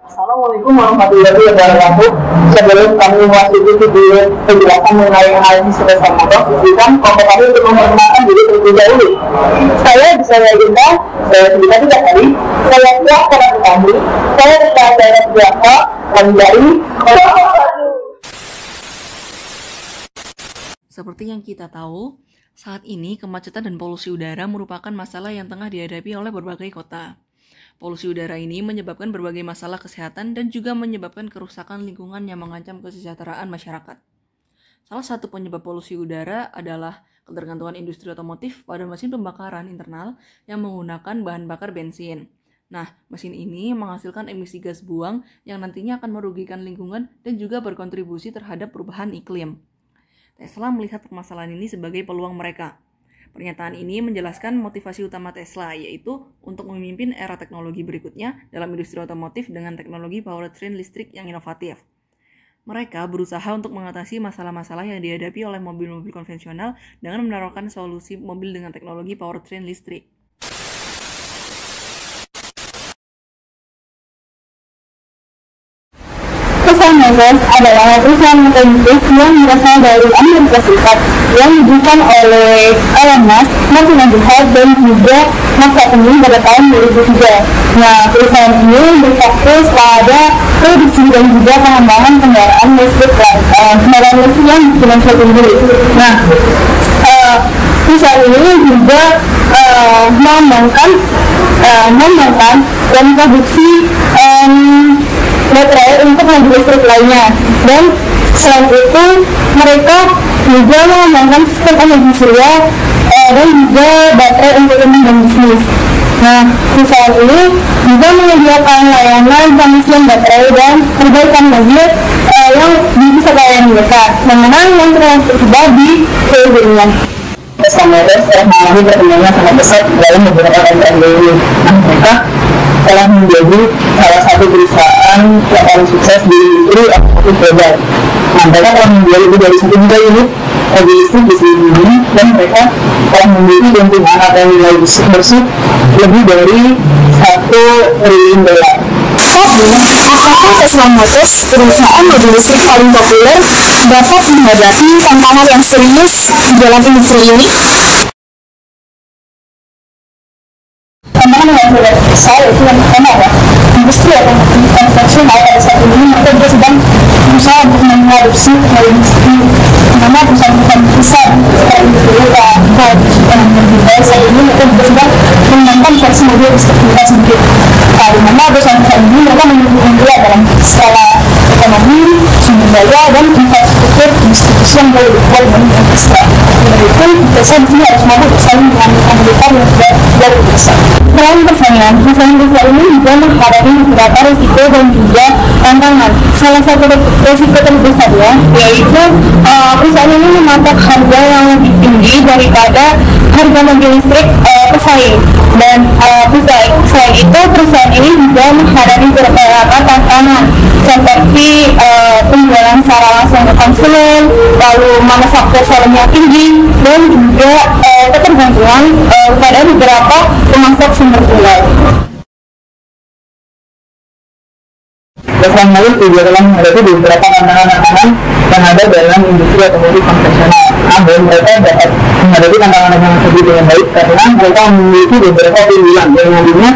Assalamualaikum warahmatullahi wabarakatuh. Sebelum kami memasuki video penjelasan mengenai analisis dasar motor, berikan kelompok kami untuk memperkenalkan diri terlebih dahulu. Saya bisa Indah, saya sudah 3 hari. Saya siap pada kami. Saya dari Jakarta dan dari Seperti yang kita tahu, saat ini kemacetan dan polusi udara merupakan masalah yang tengah dihadapi oleh berbagai kota. Polusi udara ini menyebabkan berbagai masalah kesehatan dan juga menyebabkan kerusakan lingkungan yang mengancam kesejahteraan masyarakat. Salah satu penyebab polusi udara adalah ketergantungan industri otomotif pada mesin pembakaran internal yang menggunakan bahan bakar bensin. Nah, mesin ini menghasilkan emisi gas buang yang nantinya akan merugikan lingkungan dan juga berkontribusi terhadap perubahan iklim. Tesla melihat permasalahan ini sebagai peluang mereka. Pernyataan ini menjelaskan motivasi utama Tesla, yaitu untuk memimpin era teknologi berikutnya dalam industri otomotif dengan teknologi powertrain listrik yang inovatif. Mereka berusaha untuk mengatasi masalah-masalah yang dihadapi oleh mobil-mobil konvensional dengan menawarkan solusi mobil dengan teknologi powertrain listrik. Tesla Motors adalah perusahaan otomotif yang berasal dari Amerika Serikat yang didirikan oleh Elon Musk, Martin Short, dan juga Mark Zuckerberg pada tahun 2003. Nah, perusahaan ini berfokus pada produksi dan juga pengembangan kendaraan listrik yang berdimensi tinggi. Nah, perusahaan ini juga mengembangkan dan produksi baterai untuk mobil listrik lainnya, dan selain itu mereka juga mengembangkan sistem energi surya dan juga baterai untuk umum dan bisnis. Nah, perusahaan ini juga menyediakan layanan pengisian baterai dan perbaikan mobil yang bisa layanan mereka, yang tersebar di seluruh dunia. Tesla Motors telah mengalami perkembangan sangat pesat dalam beberapa tahun ini. Nah, mereka telah menjadi salah satu perusahaan yang paling sukses di industri otomotif global. Nah, mereka telah menjual lebih dari 1 juta unit mobil listrik di seluruh dunia, dan mereka telah memiliki keuntungan atau nilai bersih lebih dari $1 triliun. Tapi, apakah Tesla Motors, perusahaan mobil listrik paling populer, dapat menghadapi tantangan yang serius di dalam industri ini? Tantangan yang tidak besar itu yang pertama ya, industri otomotif konvensional pada saat ini mereka juga sedang berusaha untuk mengadopsi teknologi listrik, dimana perusahaan-perusahaan besar seperti Toyota, Ford, dan Hyundai saat ini mereka juga sedang mengembangkan versi mobil listrik mereka sendiri. Dimana perusahaan-perusahaan ini mereka memiliki juga dalam skala ekonomi, sumber daya, dan infrastruktur distribusi yang lebih kuat dan besar. Itu Tesla di sini harus mampu bersaing dengan kompetitor yang sudah lebih besar. Selain persaingan, perusahaan Tesla ini juga menghadapi beberapa risiko dan juga tantangan. Salah satu risiko terbesarnya yaitu perusahaan ini mematok harga yang lebih tinggi daripada harga mobil listrik pesaing. Dan selain itu perusahaan ini juga menghadapi beberapa tantangan seperti penjualan secara langsung ke konsumen, lalu manufaktur volumenya tinggi, dan juga ketergantungan pada beberapa pemasok sumber tunggal. Tesla Motors juga telah menghadapi beberapa tantangan-tantangan yang ada dalam industri otomotif konvensional. Namun, mereka dapat menghadapi tantangan yang tersebut dengan baik karena mereka memiliki beberapa pilihan yang nantinya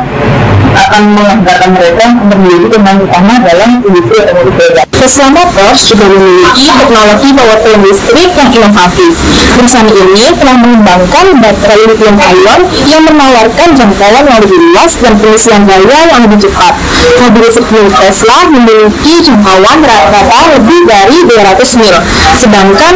akan menganggarkan mereka untuk menjadi pemain utama dalam industri otomotif global. Tesla Motors juga memiliki teknologi powertrain listrik yang inovatif. Perusahaan ini telah mengembangkan baterai lithium ion yang menawarkan jangkauan yang lebih luas dan pengisian daya yang lebih cepat. Mobil listrik milik Tesla memiliki jangkauan rata-rata lebih dari 200 mil, sedangkan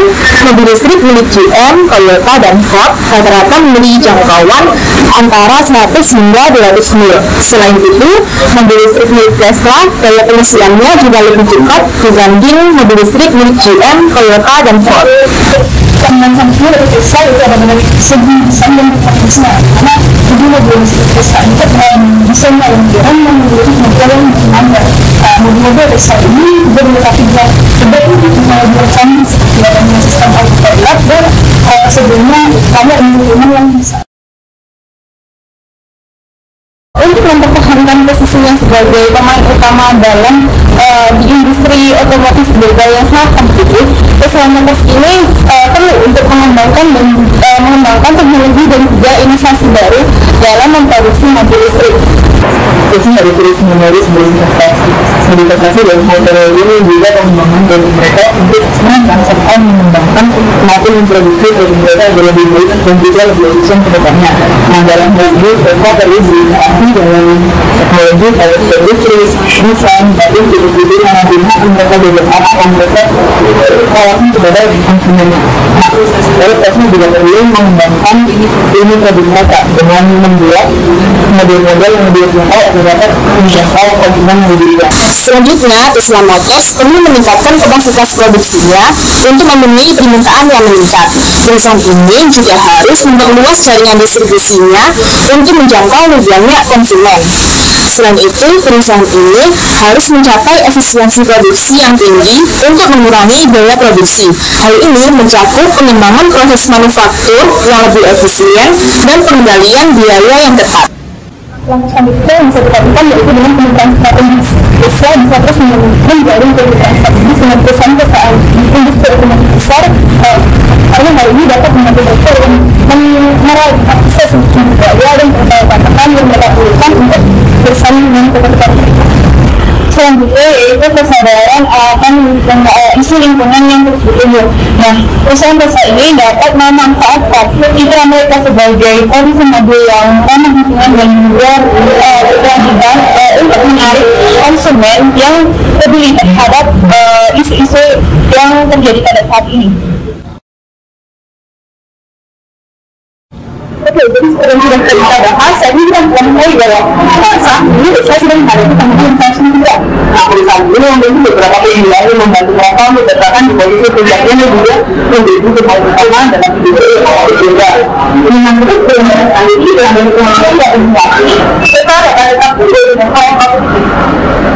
mobil listrik milik GM, Toyota, dan Ford rata-rata memiliki jangkauan antara 100 hingga 200 mil. Selain itu, mobil listrik milik Tesla daya pengisiannya juga lebih cepat dibanding mobil listrik milik GM, Toyota, dan Ford. Tantangan kedua dari Tesla itu adalah dari segi desain dan teknisnya, karena jadi mobil listrik Tesla itu desainnya yang keren dan memiliki mobil yang berbeda. Mobil-mobil Tesla ini juga dilengkapi dengan berbagai teknologi canggih seperti adanya sistem autopilot dan sebelumnya ada instrumen yang bisa untuk mempertahankan posisinya sebagai pemain utama dalam di industri otomotif global yang sangat kompetitif, Tesla Motors ini perlu untuk mengembangkan teknologi dan juga inovasi baru dalam memproduksi mobil listrik. Itu dari terus-menerus berinvestasi dalam hal teknologi ini juga pengembangan dari mereka untuk menangkan serta mengembangkan maupun memproduksi produk mereka agar lebih baik dan juga lebih efisien ke depannya. Nah, dalam hal ini mereka perlu berinovasi dalam teknologi kayak industri, desain, batin, gitu-gitu yang nantinya mereka develop dan mereka tawarkan kepada konsumennya. Nah, lalu Tesla juga perlu mengembangkan ini produk mereka dengan membuat model-model yang lebih jangkau agar dapat menjangkau konsumen yang lebih luas. Selanjutnya, Tesla Motors perlu meningkatkan kapasitas produksinya untuk memenuhi permintaan yang meningkat. Perusahaan ini juga harus memperluas jaringan distribusinya untuk menjangkau lebih banyak konsumen. Selain itu, perusahaan ini harus mencapai efisiensi produksi yang tinggi untuk mengurangi biaya produksi. Hal ini mencakup pengembangan proses manufaktur yang lebih efisien dan pengendalian biaya yang ketat. Langkah selanjutnya yang bisa dilakukan yaitu dengan pembentukan strategis. Tesla bisa terus menjalin pembentukan strategis dengan perusahaan-perusahaan industri otomotif besar karena hal ini dapat membantu mereka meraih akses sumber daya dan pengetahuan yang mereka perlukan untuk bersaing dengan kompetitor. Selanjutnya yaitu kesadaran akan isu lingkungan yang terus bertumbuh. Nah, perusahaan-perusahaan ini dapat memanfaatkan citra mereka sebagai produsen mobil yang ramah lingkungan dan juga berkelanjutan untuk menarik konsumen yang peduli terhadap isu-isu yang terjadi pada saat ini. Oke, jadi seperti yang sudah kita bahas, saya ini kan mulai bahwa saat ini saya sudah menghadapi tanggung jawab juga. Nah, perusahaan ini memiliki beberapa pilihan yang membantu mereka menciptakan di posisi kerjanya dan juga menjadi pemain utama dalam industri otomotif juga. Dengan itu, perusahaan ini dalam pengembangan yang inovasi, serta rekan-rekan juga dengan hal-hal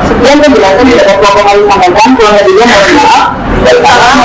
sekian penjelasan tidak beberapa kali sampaikan, kurang lebihnya mohon maaf. Sekarang,